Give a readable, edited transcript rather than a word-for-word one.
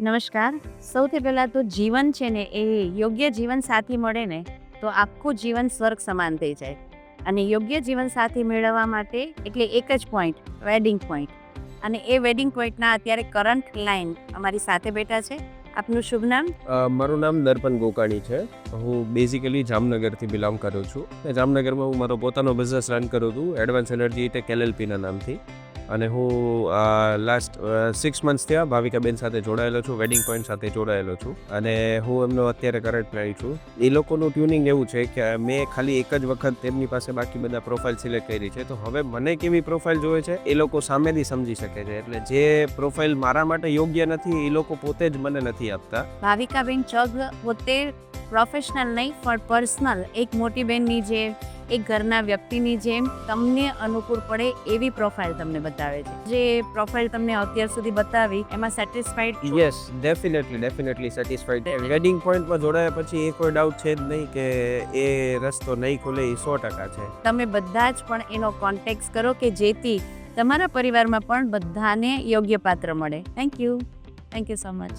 નમસ્કાર. સૌથી પહેલાં તો જીવન છે ને એ યોગ્ય જીવનસાથી મળે ને તો આખું જીવન સ્વર્ગ સમાન થઈ જાય. અને યોગ્ય જીવનસાથી મેળવવા માટે એટલે એક જ પોઈન્ટ, વેડિંગ પોઈન્ટ. અને એ વેડિંગ પોઈન્ટના અત્યારે કરંટ લાઈન અમારી સાથે બેઠા છે. આપનું શુભ નામ? મારું નામ દર્પણ ગોકાણી છે. હું બેઝિકલી જામનગરથી બિલોંગ કરું છું. જામનગરમાં હું મારો પોતાનો બિઝનેસ રન કરું છું, એડવાન્સ એનર્જી ટેક LLPના નામથી. અને હું લાસ્ટ 6 મંથ્સ થયા ભાવિકાબેન સાથે જોડાયેલો છું, વેડિંગ પોઈન્ટ સાથે જોડાયેલો છું. અને હું એમનો અત્યારે કરંટ પ્લાન છું. એ લોકોનું ટ્યુનિંગ એવું છે કે મેં ખાલી એક જ વખત તેમની પાસે બાકી બધા પ્રોફાઇલ સિલેક્ટ કરી છે. તો હવે મને કેવી પ્રોફાઇલ જોઈએ છે એ લોકો સામેથી સમજી શકે છે. એટલે જે પ્રોફાઇલ મારા માટે યોગ્ય નથી એ લોકો પોતે જ મને નથી આપતા. ભાવિકાબેન ચગ પોતે પ્રોફેશનલ નહીં પણ પર્સનલ એક મોટી બહેનની જેમ, એક ઘરના વ્યક્તિની જેમ તમને અનુકૂળ પડે એવી પ્રોફાઇલ તમને બતાવે છે. જે પ્રોફાઇલ તમને અત્યાર સુધી બતાવી એમાં satisfied? Yes, definitely satisfied. Wedding પોઈન્ટમાં જોડાયા પછી એ કોઈ ડાઉટ છે જ નહીં કે એ રસ્તો નહીં ખુલે, એ 100% છે. તમે બધા જ પણ એનો કોન્ટેક્ટ કરો કે જેથી તમારા પરિવારમાં પણ બધાને યોગ્ય પાત્ર મળે. Thank you so much.